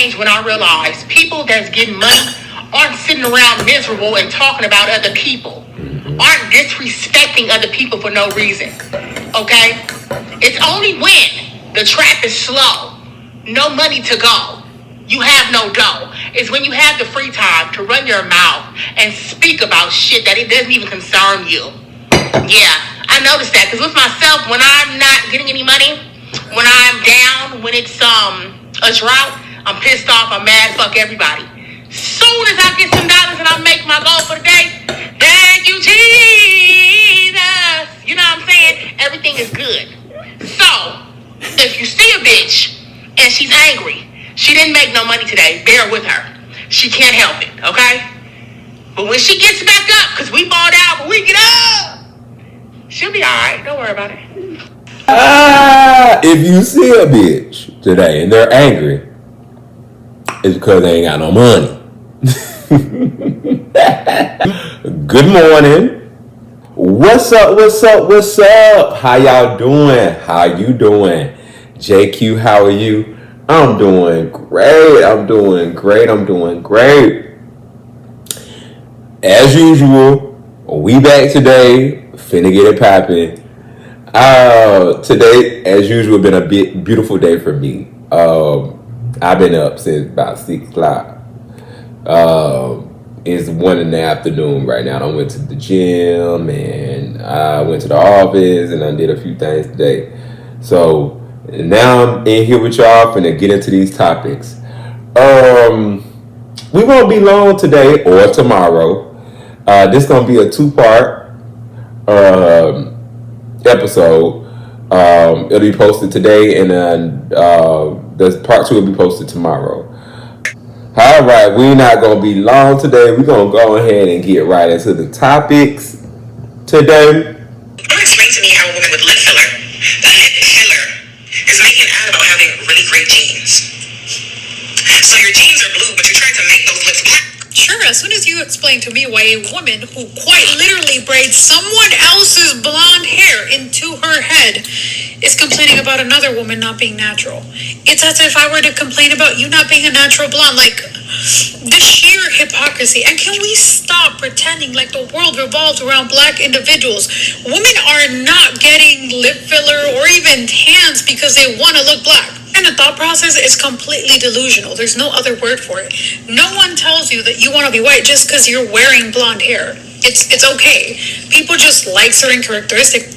changed when I realized people that's getting money aren't sitting around miserable and talking about other people, aren't disrespecting other people for no reason. Okay? It's only when the trap is slow, no money to go, you have no dough. It's when you have the free time to run your mouth and speak about shit that it doesn't even concern you. Yeah, I noticed that because with myself, when I'm not getting any money, when I'm down, when it's a drought, I'm pissed off, I'm mad, fuck everybody. Soon as I get some dollars and I make my goal for the day, thank you, Jesus. You know what I'm saying? Everything is good. So, if you see a bitch and she's angry, she didn't make no money today, bear with her. She can't help it, okay? But when she gets back up, because we balled out, but we get up, she'll be all right. Don't worry about it. If you see a bitch today and they're angry, it's because they ain't got no money. Good morning. What's up? How y'all doing? How you doing? JQ, how are you? I'm doing great. As usual, we back today. Finna get it popping. Today, as usual, been a beautiful day for me. I've been up since about 6 o'clock. It's 1 in the afternoon right now. I went to the gym and I went to the office and I did a few things today. So now I'm in here with y'all finna get into these topics. We won't be long today or tomorrow. This gonna be a 2-part episode. It'll be posted today and then the part 2 will be posted tomorrow. Alright, we're not gonna be long today. We're gonna go ahead and get right into the topics today. Explain to me how a woman with lip filler, the lip filler, is making ad about having really great genes. So your genes are blue, but you're trying to make those lips black. Sure, as soon as you explain to me why a woman who quite literally braids someone else's blonde hair into her head is complaining about another woman not being natural. It's as if I were to complain about you not being a natural blonde. Like, the sheer hypocrisy. And can we stop pretending like the world revolves around black individuals? Women are not getting lip filler or even tans because they want to look black. And the thought process is completely delusional. There's no other word for it. No one tells you that you want to be white just because you're wearing blonde hair. It's okay. People just like certain characteristics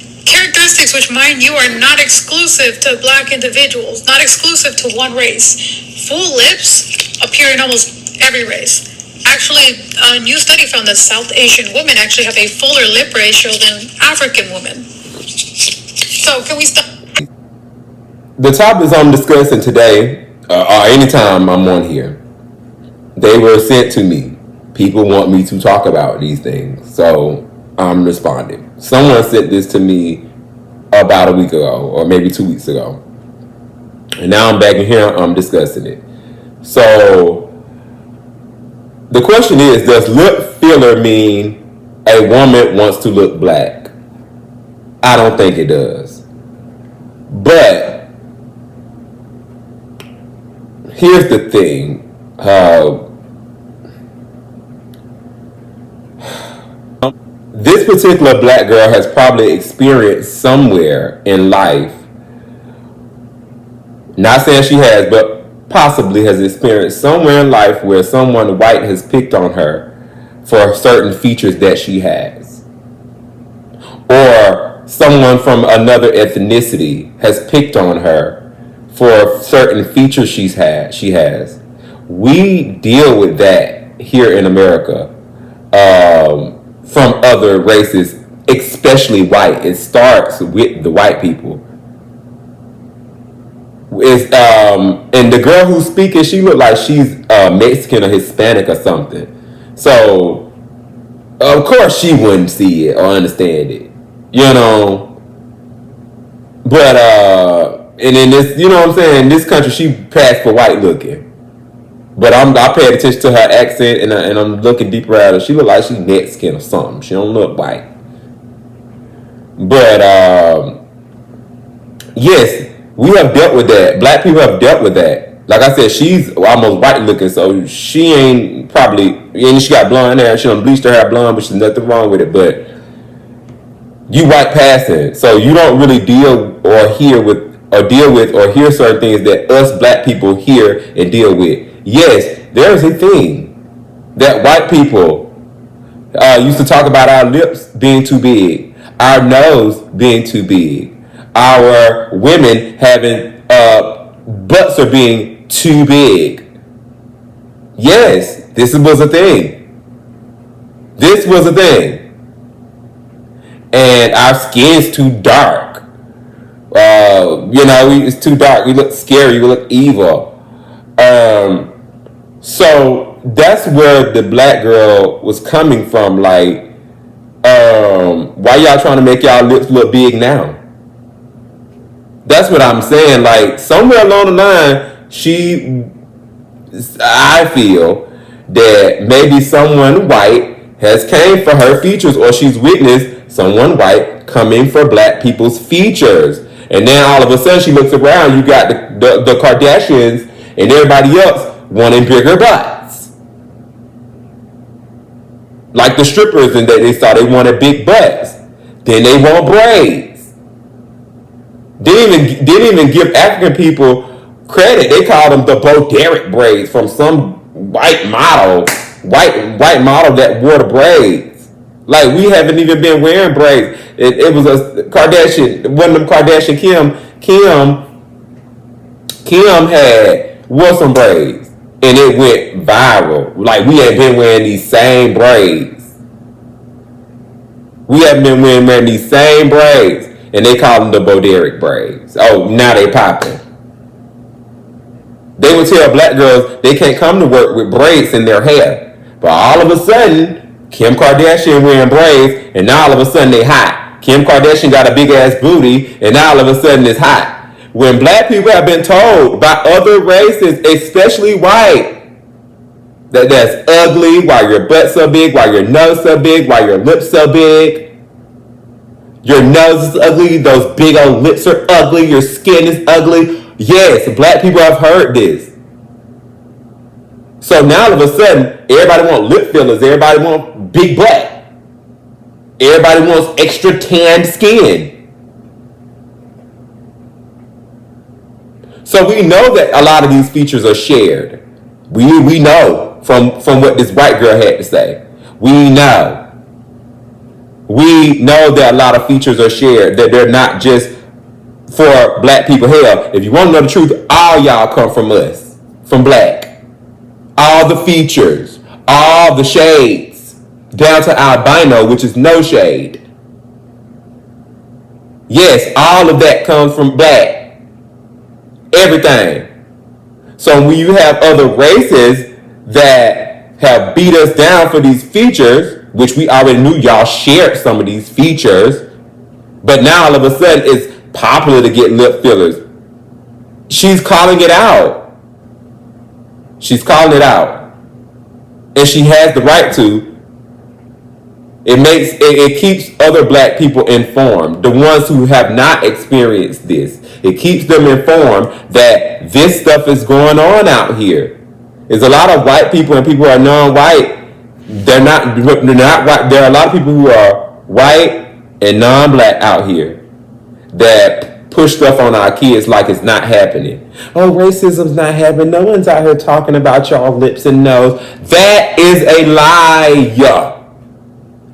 which, mind you, are not exclusive to black individuals, not exclusive to one race. Full lips appear in almost every race. Actually, a new study found that South Asian women actually have a fuller lip ratio than African women. So can we stop? The topics I'm discussing today, or anytime I'm on here, they were sent to me. People want me to talk about these things, so I'm responding. Someone sent this to me about a week ago, or maybe 2 weeks ago. And now I'm back in here, I'm discussing it. So, the question is, does lip filler mean a woman wants to look black? I don't think it does. But here's the thing. This particular black girl has probably experienced somewhere in life, not saying she has, but possibly has experienced somewhere in life where someone white has picked on her for certain features that she has. Or someone from another ethnicity has picked on her for certain features she has. We deal with that here in America from other races, especially white. It starts with the white people. And the girl who's speaking, she looked like she's Mexican or Hispanic or something. So, of course, she wouldn't see it or understand it, you know. But and in this, you know what I'm saying, this country, she passed for white looking. But I paid attention to her accent, and I'm looking deeper at her. She look like she's Mexican or something. She don't look white. But yes, we have dealt with that. Black people have dealt with that. Like I said, she's almost white looking, so she ain't probably. And she got blonde hair. She done bleached her hair blonde, but there's nothing wrong with it. But you white passing, so you don't really deal or hear or hear certain things that us black people hear and deal with. Yes, there is a thing that white people used to talk about our lips being too big, our nose being too big, our women having butts are being too big. Yes, this was a thing. This was a thing. And our skin's too dark. It's too dark. We look scary. We look evil. So that's where the black girl was coming from. Like, why y'all trying to make y'all lips look big now? That's what I'm saying. Like, somewhere along the line, I feel that maybe someone white has came for her features, or she's witnessed someone white coming for black people's features. And then all of a sudden she looks around, you got the Kardashians and everybody else wanting bigger butts. Like the strippers, and they thought they wanted big butts. Then they want braids. Didn't even give African people credit. They called them the Bo Derek braids from some white model that wore the braids. Like, we haven't even been wearing braids. It was a Kardashian, one of them Kardashian, Kim wore some braids, and it went viral. Like, we ain't been wearing these same braids. We haven't been wearing these same braids, and they call them the Bo Derek braids. Oh, now they popping. They would tell black girls they can't come to work with braids in their hair. But all of a sudden, Kim Kardashian wearing braids, and now all of a sudden they hot. Kim Kardashian got a big ass booty, and now all of a sudden it's hot. When black people have been told by other races, especially white, that that's ugly, why your butt's so big, why your nose so big, why your lips so big. Your nose is ugly, those big old lips are ugly, your skin is ugly. Yes, black people have heard this. So now all of a sudden, everybody wants lip fillers, everybody wants big butt. Everybody wants extra tanned skin. So we know that a lot of these features are shared. We know from what this white girl had to say. We know. We know that a lot of features are shared, that they're not just for black people. Hell, if you want to know the truth, all y'all come from us, from black. All the features, all the shades, down to albino, which is no shade. Yes, all of that comes from black. Everything. So when you have other races that have beat us down for these features, which we already knew y'all shared some of these features, but now all of a sudden it's popular to get lip fillers. She's calling it out. She's calling it out. And she has the right to. It keeps other black people informed. The ones who have not experienced this. It keeps them informed that this stuff is going on out here. There's a lot of white people and people who are non-white. They're not white. There are a lot of people who are white and non-black out here that push stuff on our kids like it's not happening. Oh, racism's not happening. No one's out here talking about y'all lips and nose. That is a lie.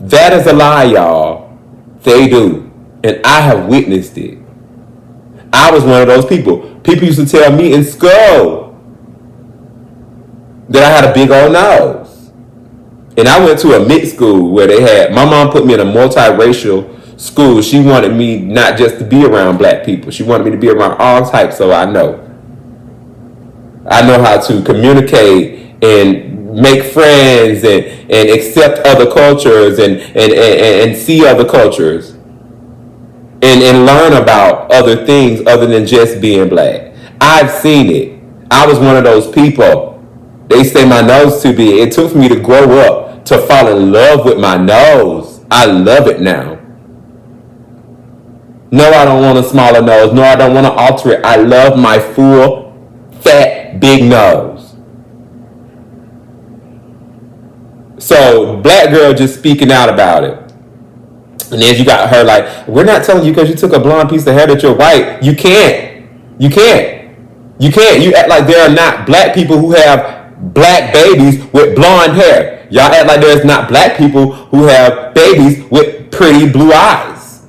That is a lie, y'all. They do. And I have witnessed it. I was one of those people. People used to tell me in school that I had a big old nose. And I went to a mixed school where my mom put me in a multiracial school. She wanted me not just to be around black people. She wanted me to be around all types, so I know how to communicate and make friends and accept other cultures and see other cultures and learn about other things other than just being black. I've seen it. I was one of those people. They say my nose too big. It took me to grow up to fall in love with my nose. I love it now. No, I don't want a smaller nose. No, I don't want to alter it. I love my full, fat fat, big nose. So black girl just speaking out about it. And then you got her like, we're not telling you because you took a blonde piece of hair that you're white. You can't. You act like there are not black people who have black babies with blonde hair. Y'all act like there's not black people who have babies with pretty blue eyes.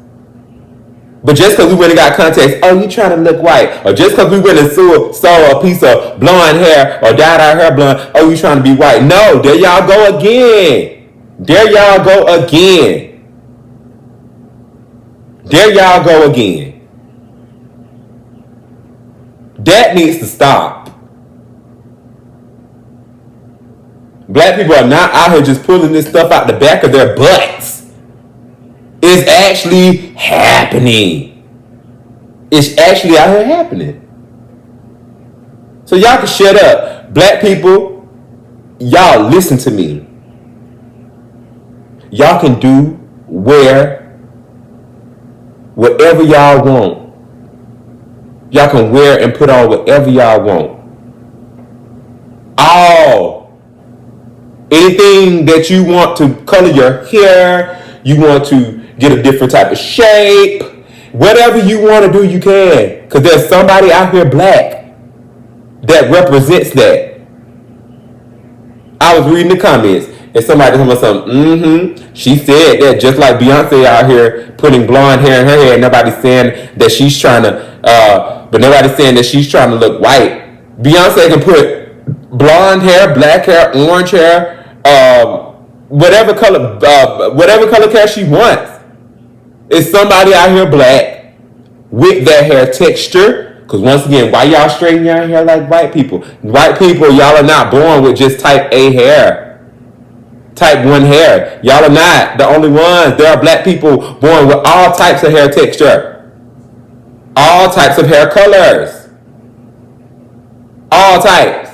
But just because we went and got context, oh, you trying to look white. Or just because we went and saw a piece of blonde hair or dyed our hair blonde, oh, you trying to be white. No, there y'all go again. There y'all go again. That needs to stop. Black people are not out here just pulling this stuff out the back of their butts. It's actually happening. It's actually out here happening. So y'all can shut up. Black people, y'all listen to me. Y'all can do, wear, whatever y'all want. Y'all can wear and put on whatever y'all want. Anything that you want to color your hair, you want to get a different type of shape, whatever you want to do, you can. Because there's somebody out here black that represents that. I was reading the comments and somebody told me something, she said that just like Beyonce out here putting blonde hair in her hair, nobody's saying that she's trying to, but nobody's saying that she's trying to look white. Beyonce can put blonde hair, black hair, orange hair, whatever color hair she wants. It's somebody out here black with that hair texture. Because once again, why y'all straighten your hair like white people? White people, y'all are not born with just type A hair. Type 1 hair. Y'all are not the only ones. There are black people born with all types of hair texture. All types of hair colors. All types.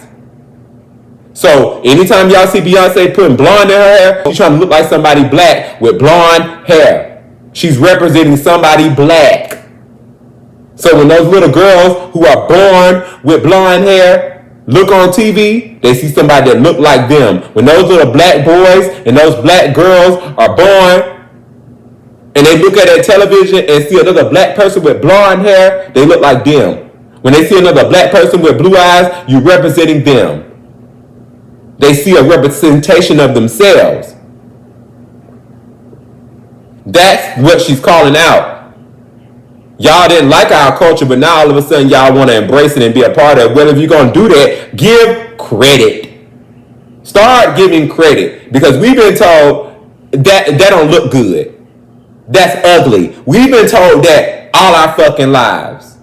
So anytime y'all see Beyonce putting blonde in her hair, she's trying to look like somebody black with blonde hair. She's representing somebody black. So when those little girls who are born with blonde hair look on TV, they see somebody that look like them. When those little black boys and those black girls are born and they look at that television and see another black person with blonde hair, they look like them. When they see another black person with blue eyes, you're representing them. They see a representation of themselves. That's what she's calling out. Y'all didn't like our culture, but now all of a sudden y'all want to embrace it and be a part of it. Well, if you're going to do that, give credit. Start giving credit. Because we've been told that don't look good. That's ugly. We've been told that all our fucking lives.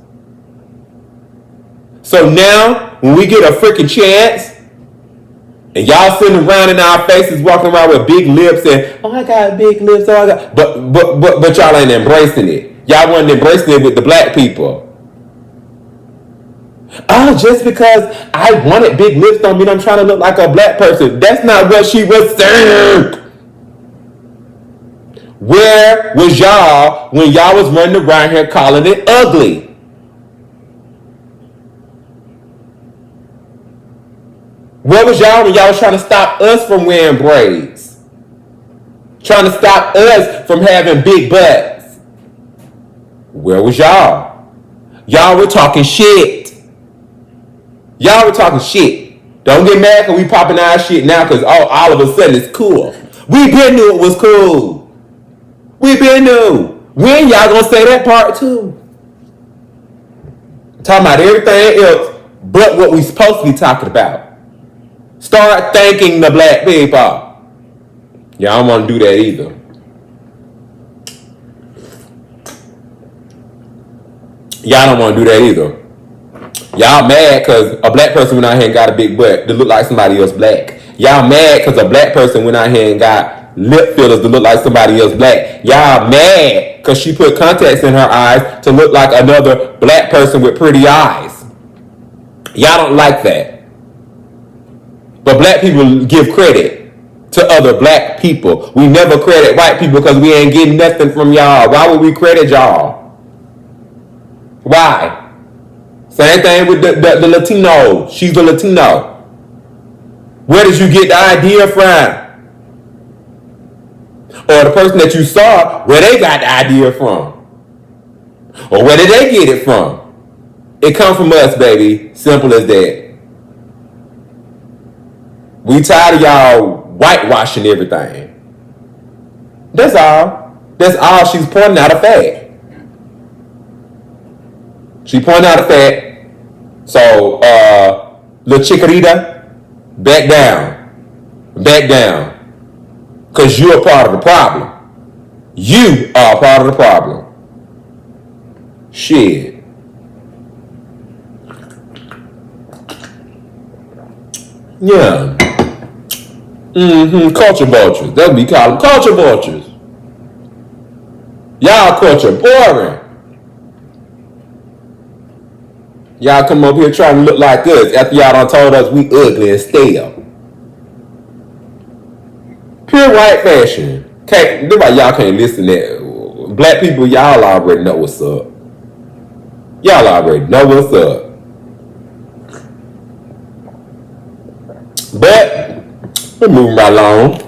So now, when we get a freaking chance, and y'all sitting around in our faces, walking around with big lips and, oh, I got big lips, oh, I got, but y'all ain't embracing it. Y'all wasn't embracing it with the black people. Oh, just because I wanted big lips don't mean I'm trying to look like a black person. That's not what she was saying. Where was y'all when y'all was running around here calling it ugly? Where was y'all when y'all was trying to stop us from wearing braids? Trying to stop us from having big butts? Where was y'all? Y'all were talking shit. Y'all were talking shit. Don't get mad because we popping our shit now because all of a sudden it's cool. We been knew it was cool. We been knew. When y'all gonna say that part too? Talking about everything else but what we supposed to be talking about. Start thanking the black people. Y'all don't want to do that either. Y'all don't want to do that either. Y'all mad because a black person went out here and got a big butt that look like somebody else black. Y'all mad because a black person went out here and got lip fillers that look like somebody else black. Y'all mad because she put contacts in her eyes to look like another black person with pretty eyes. Y'all don't like that. But black people give credit to other black people. We never credit white people because we ain't getting nothing from y'all. Why would we credit y'all? Why? Same thing with the Latino. She's a Latino. Where did you get the idea from? Or the person that you saw, where they got the idea from? Or where did they get it from? It comes from us, baby. Simple as that. We tired of y'all whitewashing everything. That's all. That's all. She's pointing out a fact. She pointed out a fact. So, little chikorita, back down. Back down. Because you're a part of the problem. You are a part of the problem. Shit. Yeah. Culture vultures. That's what we call them. Culture vultures. Y'all culture boring. Y'all come up here trying to look like us after y'all done told us we ugly and stale. Pure white fashion. That's why y'all can't listen to that. Black people, y'all already know what's up. Y'all already know what's up. But we're moving right along.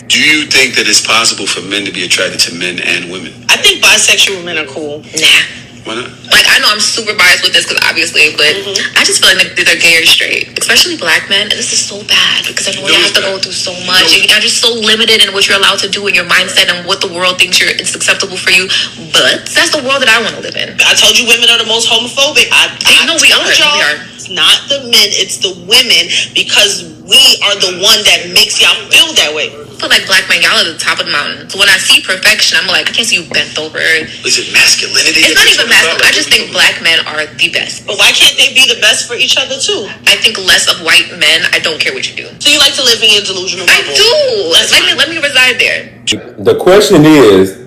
Do you think that it's possible for men to be attracted to men and women? I think bisexual men are cool. Nah. Why not? Like, I know I'm super biased with this because obviously, but I just feel like they're gay or straight, especially black men. And this is so bad because I know you have to go through so much. And you're just so limited in what you're allowed to do in your mindset and what the world thinks it's acceptable for you. But that's the world that I want to live in. I told you women are the most homophobic. We are. It's not the men, it's the women, because we are the one that makes y'all feel that way. I feel like black men, y'all are the top of the mountain. So when I see perfection, I'm like, I can't see you bent over. Is it masculinity? It's not even masculine. I just think black men are the best. But why can't they be the best for each other too? I think less of white men. I don't care what you do. So you like to live in your delusional I bubble? do. Let me reside there. The question is,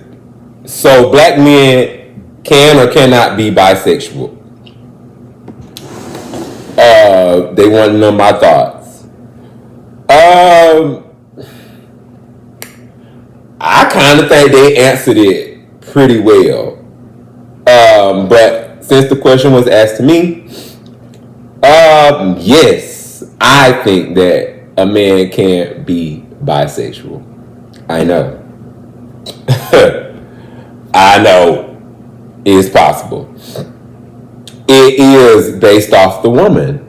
so black men can or cannot be bisexual? They want to know my thoughts. I kind of think they answered it pretty well. But since the question was asked to me, yes, I think that a man can be bisexual. I know. I know it's possible. It is based off the woman.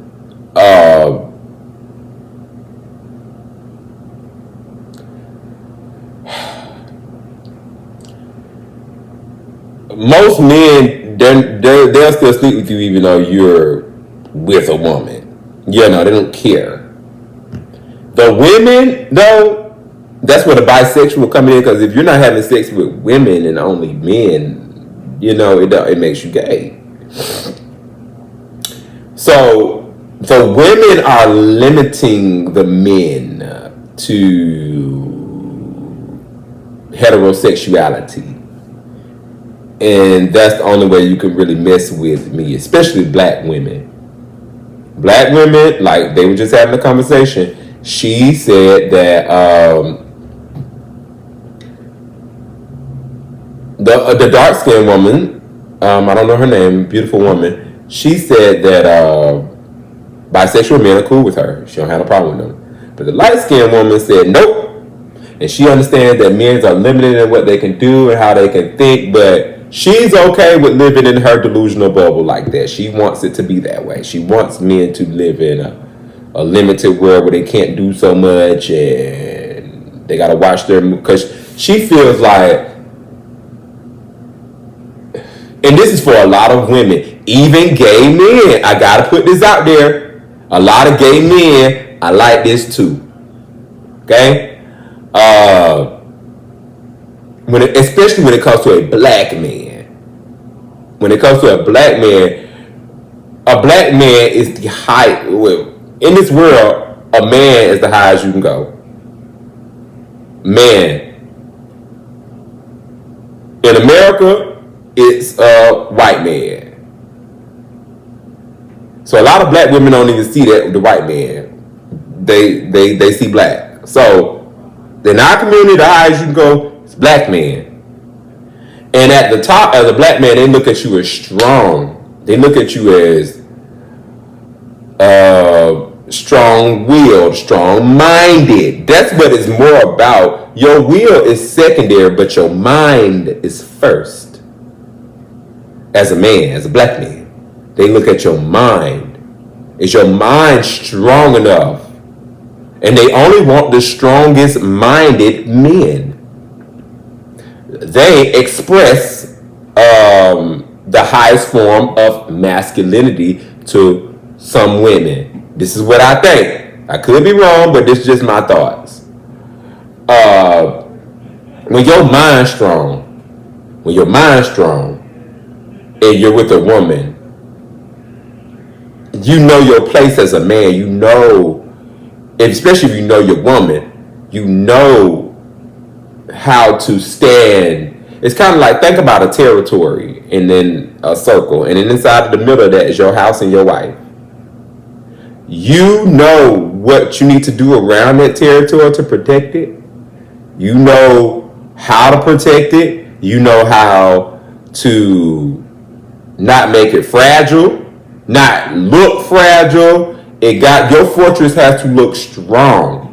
Most men, they'll still sleep with you even though you're with a woman. You know, they don't care. The women, though, that's where the bisexual come in, because if you're not having sex with women and only men, you know, it makes you gay. So women are limiting the men to heterosexuality. And that's the only way you can really mess with me, especially black women. Black women, like they were just having a conversation. She said that the dark skinned woman, I don't know her name, beautiful woman. She said that bisexual men are cool with her. She don't have a problem with them. But the light skinned woman said nope. And she understands that men are limited in what they can do and how they can think, but she's okay with living in her delusional bubble like that. She wants it to be that way. She wants men to live in a limited world where they can't do so much and they got to watch their, because she feels like, and this is for a lot of women, even gay men. I got to put this out there. A lot of gay men, I like this too. Okay? Especially when it comes to a black man. When it comes to a black man is the height. In this world, a man is the highest you can go. Man. In America, it's a white man. So a lot of black women don't even see that the white man. They see black. So in our community, the highest you can go is black man. And at the top, as a black man, they look at you as strong. They look at you as strong-willed, strong-minded. That's what it's more about. Your will is secondary, but your mind is first. As a man, as a black man, they look at your mind. Is your mind strong enough? And they only want the strongest minded men. They express the highest form of masculinity to some women. This is what I think. I could be wrong, but this is just my thoughts. When your mind's strong, and you're with a woman, you know your place as a man. You know, especially if you know your woman, you know how to stand. It's kind of like, think about a territory and then a circle, and then inside of the middle of that is your house and your wife. You know what you need to do around that territory to protect it. You know how to protect it. You know how to not make it fragile, not look fragile. Your fortress has to look strong.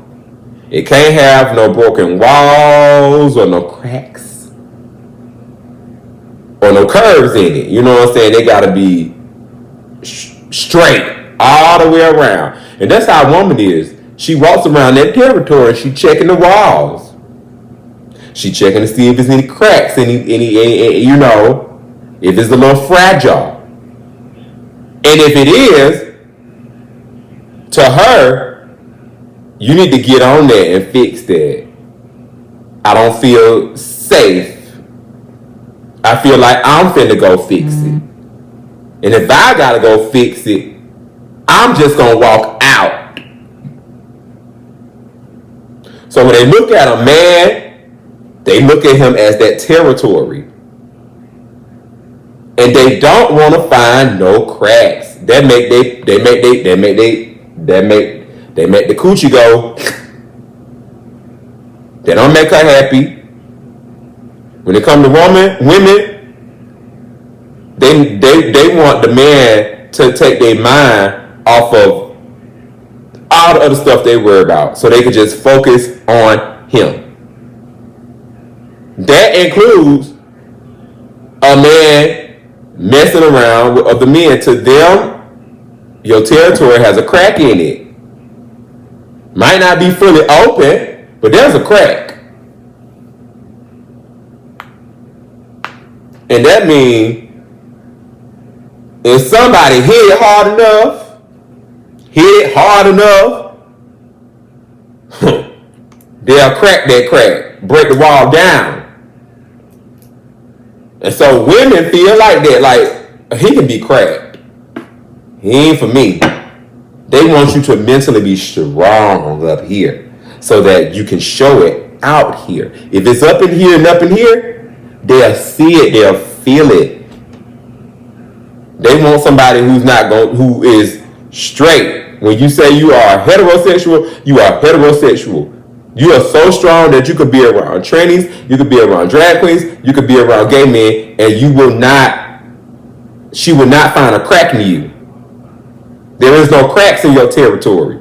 It can't have no broken walls or no cracks or no curves in it. You know what I'm saying? They gotta be straight all the way around. And that's how a woman is. She walks around that territory, she checking the walls. She checking to see if there's any cracks, any you know, if it's a little fragile. And if it is, to her, you need to get on there and fix that. I don't feel safe. I feel like I'm finna go fix it. And if I gotta go fix it, I'm just gonna walk out. So when they look at a man, they look at him as that territory. And they don't want to find no cracks. That make the coochie go. They don't make her happy. When it comes to women, they want the man to take their mind off of all the other stuff they worry about, so they can just focus on him. That includes a man messing around with other men. To them, your territory has a crack in it. Might not be fully open, but there's a crack. And that means if somebody hit it hard enough, they'll crack that crack, break the wall down. And so women feel like that, like, he can be cracked. He ain't for me. They want you to mentally be strong up here so that you can show it out here. If it's up in here and up in here, they'll see it, they'll feel it. They want somebody who is straight. When you say you are heterosexual, you are heterosexual. You are so strong that you could be around trannies, you could be around drag queens, you could be around gay men, and she will not find a crack in you. There is no cracks in your territory.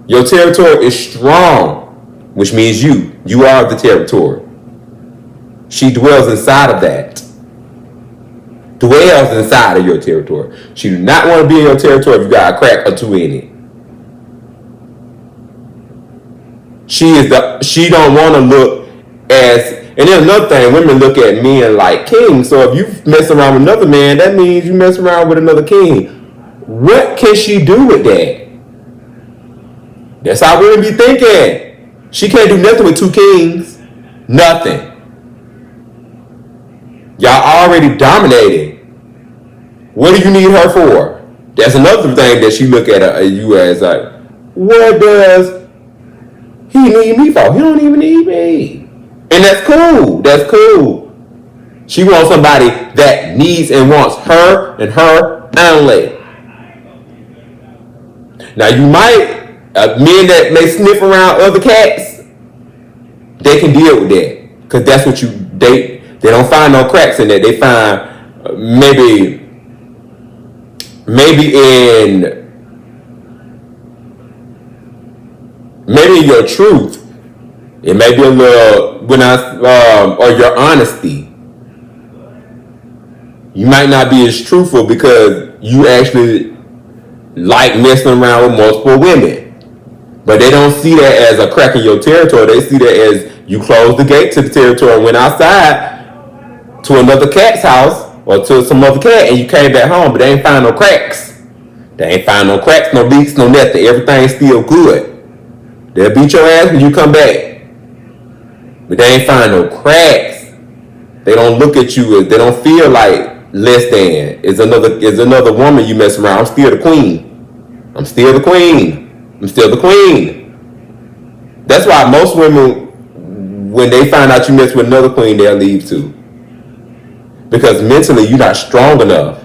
Your territory is strong, which means you are the territory. She dwells inside of that. Dwells inside of your territory. She do not want to be in your territory if you got a crack or two in it. She don't want to look as, and then another thing, women look at men like kings. So if you mess around with another man, that means you mess around with another king. What can she do with that? That's how women be thinking. She can't do nothing with two kings. Nothing. Y'all already dominating. What do you need her for? That's another thing that she look at you as like, what does he need me for? He don't even need me. And that's cool. That's cool. She wants somebody that needs and wants her and her only. Now you might, men that may sniff around other cats, they can deal with that. Because that's what They don't find no cracks in it. They find maybe in your truth. It may be a little or your honesty. You might not be as truthful because you actually like messing around with multiple women. But they don't see that as a crack in your territory. They see that as you closed the gate to the territory and went outside to another cat's house or to some other cat and you came back home, but they ain't find no cracks. They ain't find no cracks, no leaks, no nothing. Everything's still good. They'll beat your ass when you come back. But they ain't find no cracks. They don't look at you as, they don't feel like less than. It's another woman you mess around. I'm still the queen. I'm still the queen. I'm still the queen. That's why most women, when they find out you mess with another queen, they'll leave too. Because mentally, you're not strong enough.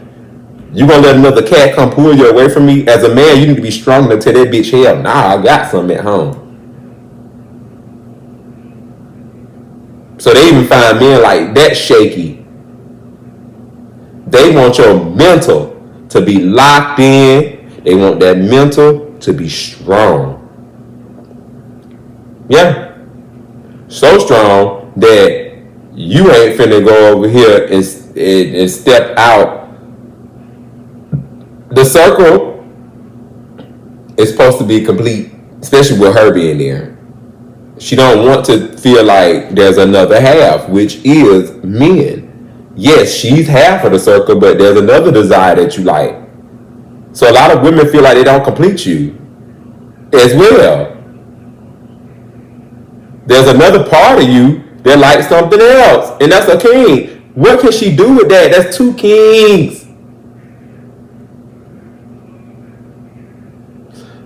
You gonna let another cat come pull you away from me? As a man, you need to be strong enough to tell that bitch, hell, nah, I got something at home. So they even find men like that shaky. They want your mental to be locked in. They want that mental to be strong. Yeah. So strong that you ain't finna go over here and step out. The circle is supposed to be complete, especially with her being there. She don't want to feel like there's another half, which is men. Yes, she's half of the circle, but there's another desire that you like. So a lot of women feel like they don't complete you as well. There's another part of you that likes something else, and that's a king. What can she do with that? That's two kings.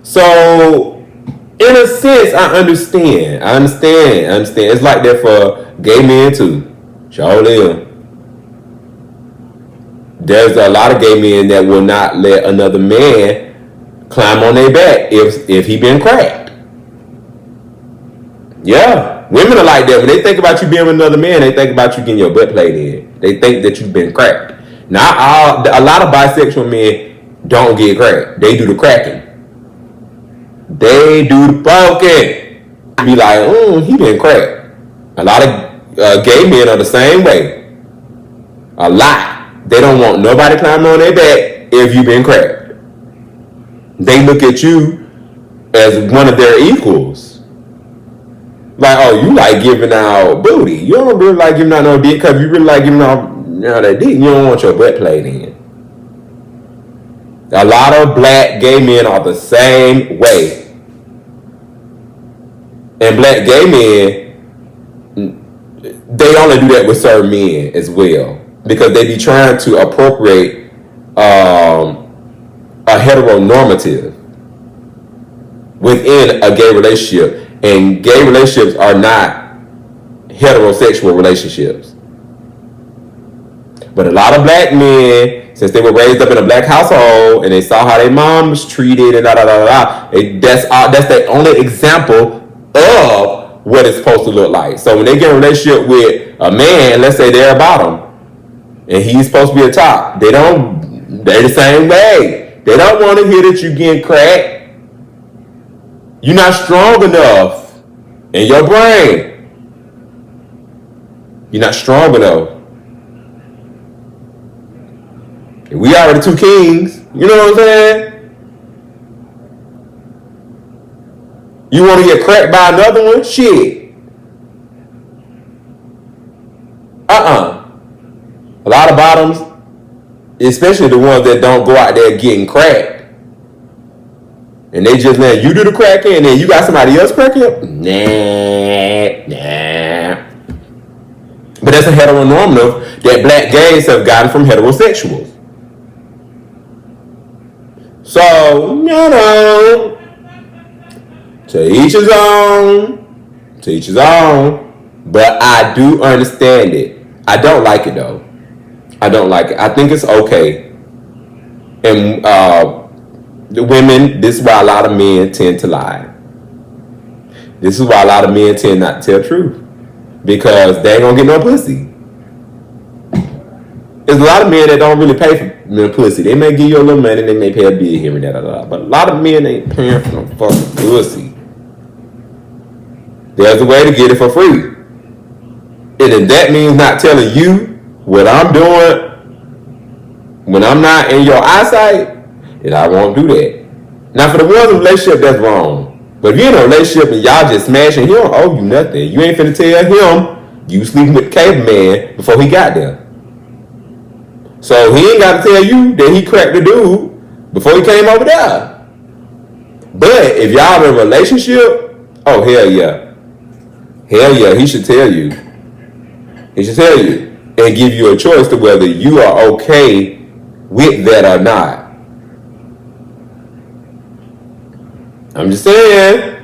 So, in a sense, I understand. It's like that for gay men too. Surely. There's a lot of gay men that will not let another man climb on their back if he been cracked. Yeah. Women are like that. When they think about you being with another man, they think about you getting your butt played in. They think that you've been cracked. Now, a lot of bisexual men don't get cracked. They do the cracking. They do the poking. Be like, he been cracked. A lot of gay men are the same way. A lot. They don't want nobody climbing on their back if you been cracked. They look at you as one of their equals. Like, oh, you like giving out booty. You don't really like giving out no dick because you really like giving out that dick. You don't want your butt played in. A lot of black gay men are the same way. And black gay men, they only do that with certain men as well. Because they be trying to appropriate a heteronormative within a gay relationship. And gay relationships are not heterosexual relationships. But a lot of black men, since they were raised up in a black household and they saw how their mom was treated and that's the only example of what it's supposed to look like. So when they get in a relationship with a man, let's say they're a bottom and he's supposed to be a top, they're the same way. They don't want to hear that you getting cracked. You're not strong enough in your brain. You're not strong enough. We already two kings. You know what I'm saying? You want to get cracked by another one? Shit. A lot of bottoms, especially the ones that don't go out there getting cracked, and they just let you do the cracking and then you got somebody else cracking up? Nah. But that's a heteronormative that black gays have gotten from heterosexuals. So, to each his own. To each his own. But I do understand it. I don't like it though. I don't like it. I think it's okay. And the women, this is why a lot of men tend to lie. This is why a lot of men tend not to tell the truth. Because they ain't gonna get no pussy. There's a lot of men that don't really pay for the pussy. They may give you a little money, they may pay a bill here and there, but a lot of men ain't paying for no fucking pussy. There's a way to get it for free. And if that means not telling you what I'm doing when I'm not in your eyesight, then I won't do that. Now, for the ones in a relationship, that's wrong. But if you're in a relationship and y'all just smashing, he don't owe you nothing. You ain't finna tell him you sleeping with the caveman before he got there. So he ain't got to tell you that he cracked the dude before he came over there. But if y'all in a relationship, oh hell yeah. Hell yeah, he should tell you. He should tell you and give you a choice to whether you are okay with that or not. I'm just saying.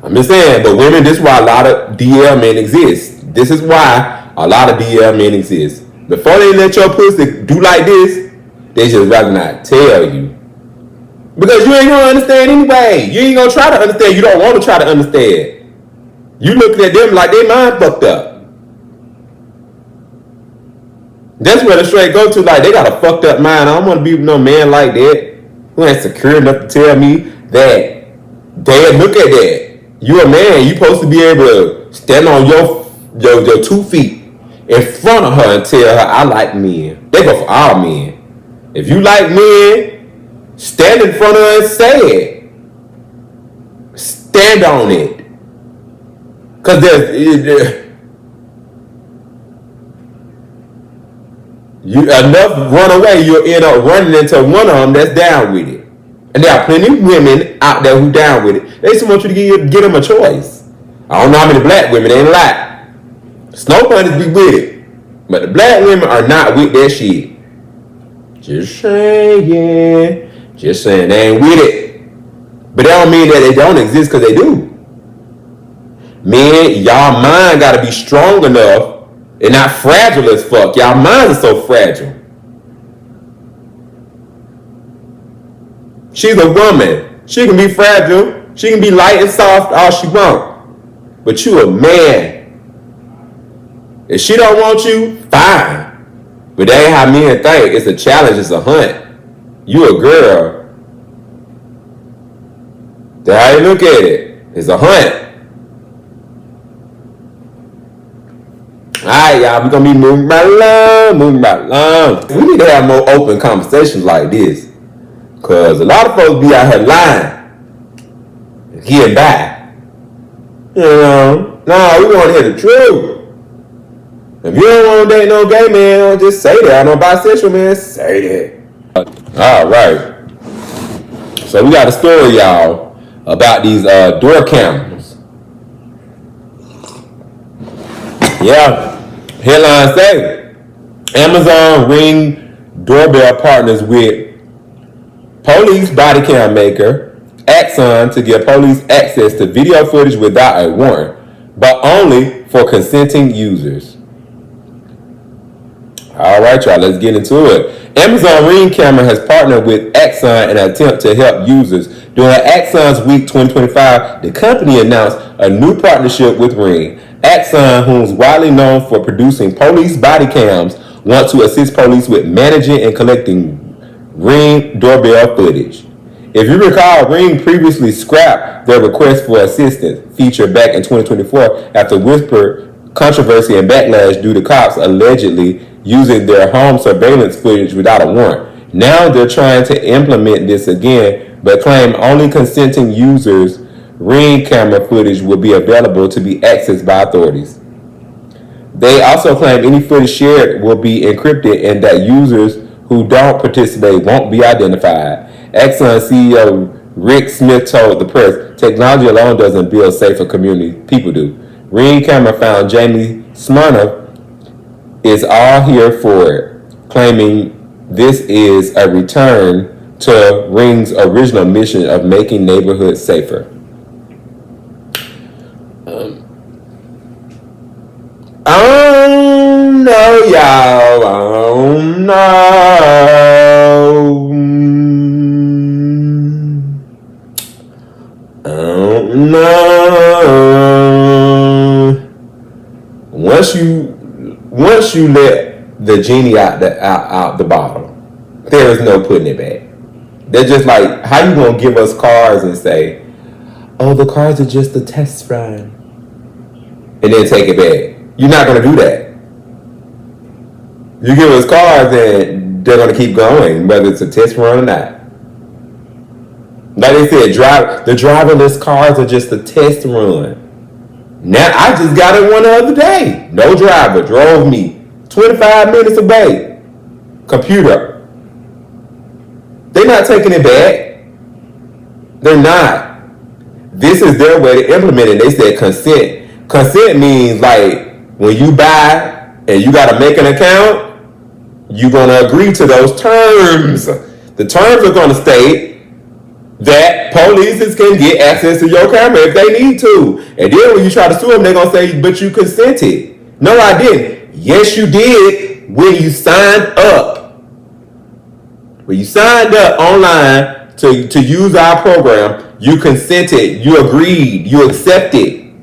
I'm just saying, but women, this is why a lot of DL men exist. This is why a lot of DL men exist. Before they let your pussy do like this, they just rather not tell you. Because you ain't gonna understand anyway. You ain't gonna try to understand. You don't want to try to understand. You looking at them like they mind fucked up. That's where the straight go to. Like, they got a fucked up mind. I don't want to be with no man like that who ain't secure enough to tell me that, Dad, look at that. You a man. You supposed to be able to stand on your 2 feet in front of her and tell her, I like men. They go for all men. If you like men, stand in front of her and say it. Stand on it. Because there's you enough run away, you'll end up running into one of them that's down with it. And there are plenty of women out there who down with it. They just want you to give them a choice. I don't know how many black women, they ain't a lot. Snow bunnies be with it. But the black women are not with that shit. Just saying. Just saying, they ain't with it. But that don't mean that they don't exist, because they do. Men, y'all mind gotta be strong enough and not fragile as fuck. Y'all minds are so fragile. She's a woman. She can be fragile. She can be light and soft all she wants. But you a man. If she don't want you, fine. But that ain't how men think. It's a challenge. It's a hunt. You a girl. That's how you look at it. It's a hunt. Alright, y'all, we're gonna be moving right along. We need to have more open conversations like this. Cause a lot of folks be out here lying. Getting by. You know, nah, we wanna hear the truth. If you don't wanna date no gay man, don't just say that. No bisexual man, say that. Alright. So we got a story, y'all, about these door cameras. Yeah. Headline say, Amazon Ring doorbell partners with police body cam maker Axon to give police access to video footage without a warrant, but only for consenting users. All right, y'all, let's get into it. Amazon Ring camera has partnered with Axon in an attempt to help users. During Axon's Week 2025, the company announced a new partnership with Ring. Axon, who's widely known for producing police body cams, want to assist police with managing and collecting Ring doorbell footage. If you recall, Ring previously scrapped their request for assistance feature back in 2024 after whispered controversy and backlash due to cops allegedly using their home surveillance footage without a warrant. Now they're trying to implement this again, but claim only consenting users' Ring camera footage will be available to be accessed by authorities. They also claim any footage shared will be encrypted and that users who don't participate won't be identified. Axon CEO Rick Smith told the press, technology alone doesn't build safer communities, people do. Ring camera found Jamie Smirnoff is all here for it, claiming this is a return to Ring's original mission of making neighborhoods safer. I don't know, y'all. I don't know. you let the genie out the bottle, there is no putting it back. They're just like, how you gonna give us cars and say, oh, the cars are just a test run, and then take it back? You're not gonna do that. You give us cars and they're gonna keep going, whether it's a test run or not. Like they said, the driverless cars are just a test run. Now, I just got it one the other day. No driver drove me 25 minutes away. Computer. They're not taking it back. They're not. This is their way to implement it. They said consent. Consent means like when you buy and you got to make an account, you're going to agree to those terms. The terms are going to state that police can get access to your camera if they need to. And then when you try to sue them, they're going to say, but you consented. No, I didn't. Yes, you did when you signed up. When you signed up online to use our program, you consented, you agreed, you accepted.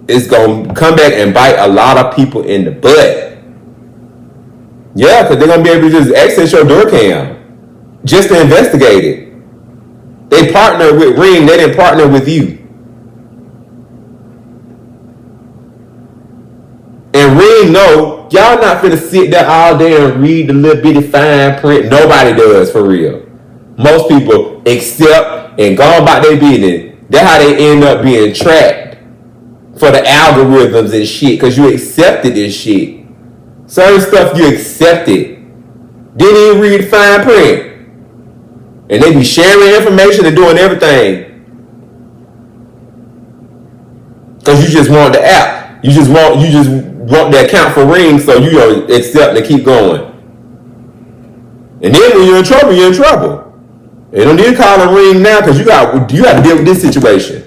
It's going to come back and bite a lot of people in the butt. Yeah, because they're going to be able to just access your door cam. Just to investigate it. They partnered with Ring, they didn't partner with you. And Ring know, y'all not finna sit there all day and read the little bitty fine print. Nobody does, for real. Most people accept and go about their business. That's how they end up being tracked for the algorithms and shit, because you accepted this shit. Certain stuff you accepted. Didn't even read the fine print. And they be sharing information and doing everything. Because you just want the app. You just want the account for Ring, so you don't accept and keep going. And then when you're in trouble, you're in trouble. You don't need to call a Ring now because you got to deal with this situation.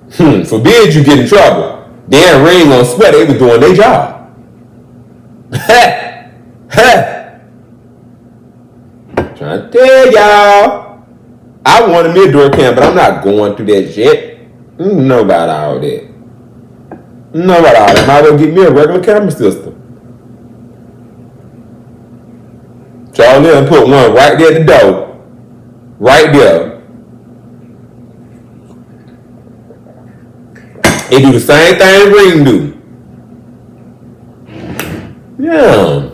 Forbid you get in trouble. Then Ring gonna sweat they was doing their job. Trying to tell y'all, I wanted me a door cam, but I'm not going through that shit. Know about all that. Know about all that. Might as well get me a regular camera system. Charlie and put one right there at the door. Right there. It do the same thing Ring do. Yeah.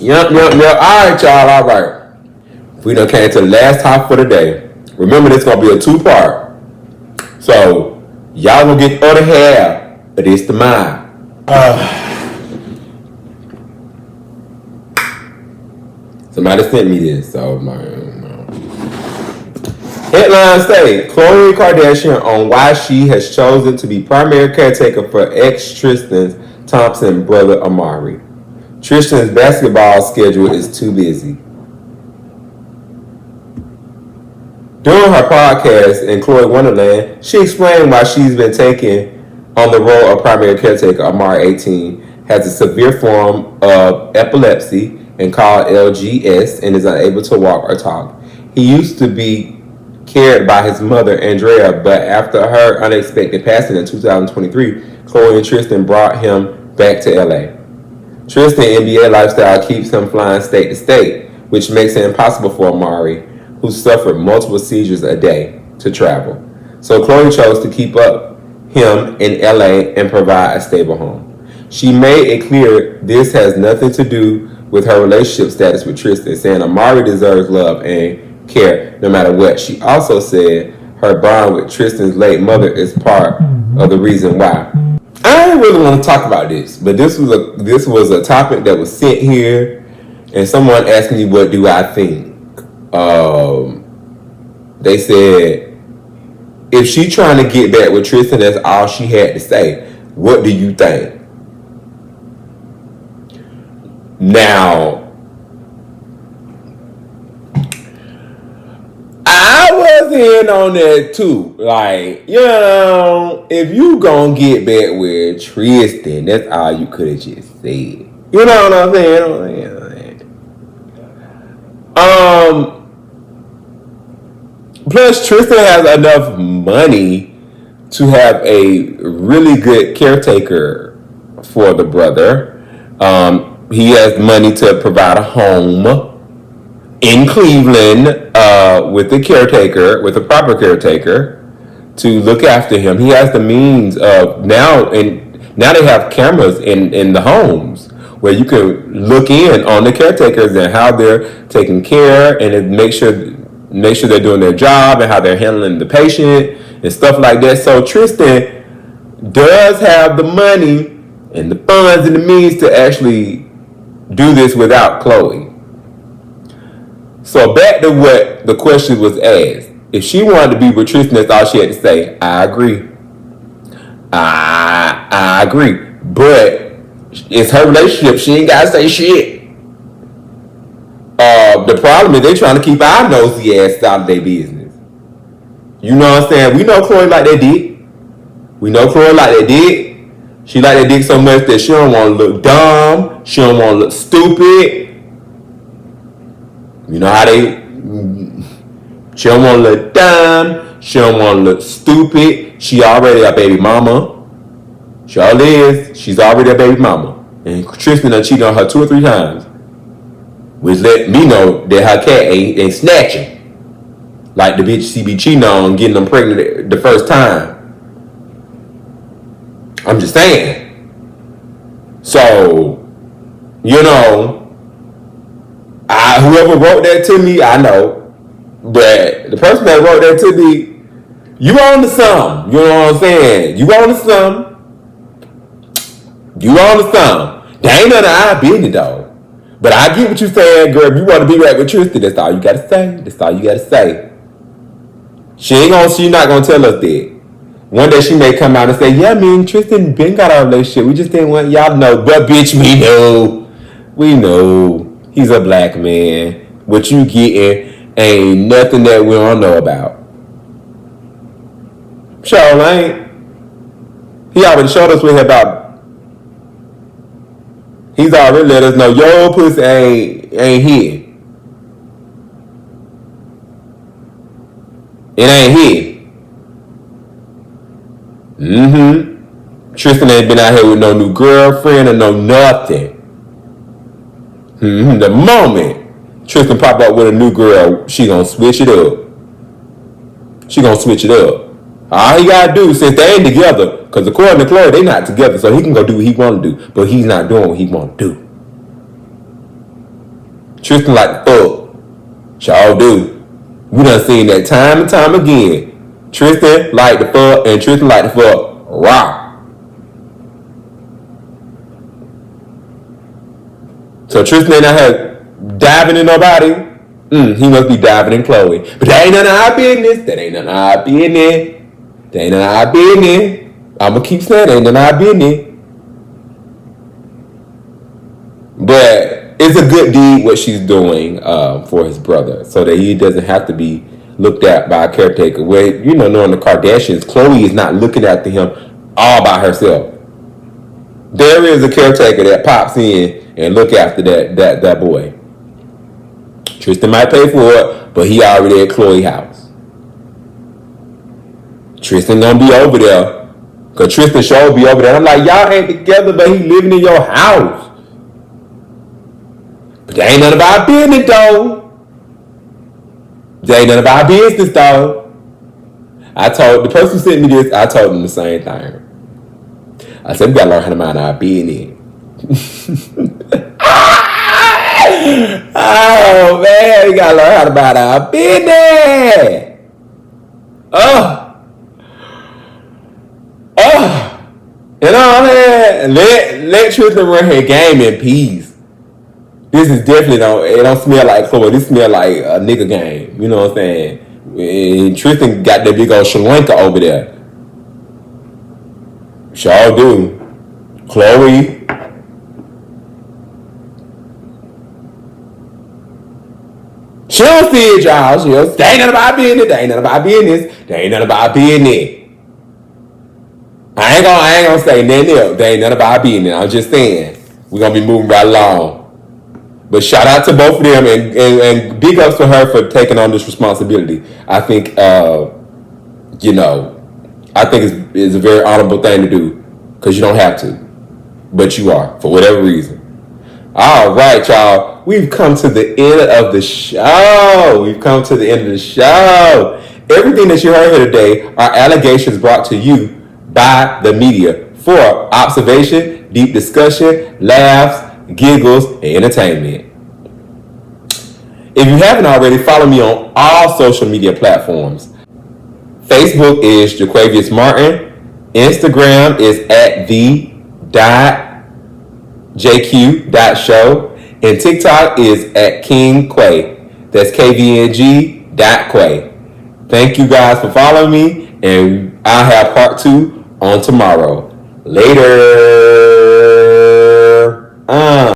Yup. Alright, y'all. Alright. We done came to the last top for the day. Remember, this gonna be a 2-part. So, y'all gonna get the other half, but it's the mine. Somebody sent me this, so headlines say Khloe Kardashian on why she has chosen to be primary caretaker for ex-Tristan Thompson brother Amari. Tristan's basketball schedule is too busy. During her podcast in Khloe Wonderland, she explained why she's been taking on the role of primary caretaker. Amari, 18, has a severe form of epilepsy and called LGS and is unable to walk or talk. He used to be cared by his mother, Andrea, but after her unexpected passing in 2023, Khloe and Tristan brought him back to LA. Tristan's NBA lifestyle keeps him flying state to state, which makes it impossible for Amari, who suffered multiple seizures a day, to travel. So Khloe chose to keep up him in LA and provide a stable home. She made it clear this has nothing to do with her relationship status with Tristan, saying Amari deserves love and care no matter what. She also said her bond with Tristan's late mother is part of the reason why. I don't really want to talk about this, but this was a topic that was sent here, and someone asked me, what do I think? They said, if she trying to get back with Tristan, that's all she had to say. What do you think? Now, I was in on that too. Like, if you gonna get back with Tristan, that's all you could have just said. You know what I'm saying? Plus, Tristan has enough money to have a really good caretaker for the brother. He has money to provide a home in Cleveland with a caretaker, with a proper caretaker to look after him. He has the means of now, and now they have cameras in the homes where you can look in on the caretakers and how they're taking care and make sure they're doing their job and how they're handling the patient and stuff like that. So Tristan does have the money and the funds and the means to actually do this without Chloe. So back to what the question was asked. If she wanted to be with Tristan, that's all she had to say. I agree. I agree. But it's her relationship. She ain't got to say shit. The problem is they trying to keep our nosy ass out of their business. You know what I'm saying? We know Chloe like that dick. We know Chloe like that dick. She like that dick so much that she don't want to look dumb. She don't want to look stupid. You know how they... She don't want to look dumb. She don't want to look stupid. She already a baby mama. She all is. She's already a baby mama. And Tristan done cheated on her 2 or 3 times. Which let me know that her cat ain't snatching. Like the bitch she be cheating on getting them pregnant the first time. I'm just saying. So, you know, whoever wrote that to me, I know. But the person that wrote that to me, you on to something. You know what I'm saying? You on to something. You on to something. There ain't none of our business, though. But I get what you're saying, girl. If you want to be right with Tristan, that's all you got to say. That's all you got to say. She not going to tell us that. One day she may come out and say, yeah, me and Tristan been got our relationship. We just didn't want y'all to know. But bitch, we know. We know. He's a black man. What you getting ain't nothing that we don't know about. Sure ain't. He already showed us what he about. He's already let us know your pussy ain't here. It ain't here. Tristan ain't been out here with no new girlfriend or no nothing. The moment Tristan pop up with a new girl, she gonna switch it up. She gonna switch it up. All he gotta do, since they ain't together, because according to Chloe, they not together, so he can go do what he want to do, but he's not doing what he want to do. Tristan like the fuck. Y'all do. We done seen that time and time again. Tristan like the fuck and Tristan like the fuck rock. So Tristan ain't out here diving in nobody. He must be diving in Chloe. But that ain't none of our business. That ain't none of our business. That ain't none of our business. I'ma keep saying that ain't none of our business. But it's a good deed what she's doing for his brother, so that he doesn't have to be looked at by a caretaker. Where, you know, knowing the Kardashians, Chloe is not looking after him all by herself. There is a caretaker that pops in and look after that boy. Tristan might pay for it, but he already at Chloe's house. Tristan gonna be over there, cause Tristan sure be over there. I'm like, y'all ain't together, but he living in your house. But that ain't none of our business, though. That ain't none of our business, though. I told the person who sent me this, I told them the same thing. I said, we gotta learn how to mind our business. Oh, man, we gotta learn how to mind our business. You know, man, let Tristan run her game in peace. This is definitely it don't smell like Chloe. This smell like a nigga game. You know what I'm saying? And Tristan got that big old shalanka over there. Sure do. Chloe. She don't see it, y'all. She don't. They ain't none of our business. They ain't none of our business. They ain't none of our business. I ain't gonna say nothing else. They ain't none of our business. I'm just saying. We're gonna be moving right along. But shout out to both of them, and big ups for her for taking on this responsibility. I think, I think it's a very honorable thing to do because you don't have to, but you are for whatever reason. All right, y'all. We've come to the end of the show. Everything that you heard here today are allegations brought to you by the media for observation, deep discussion, laughs, giggles, and entertainment. If you haven't already, follow me on all social media platforms. Facebook is Jaquavius Martin. Instagram is at the.jq.show. And TikTok is at King Quay. That's KVNG.Quay. Thank you guys for following me, and I'll have part 2 on tomorrow. Later.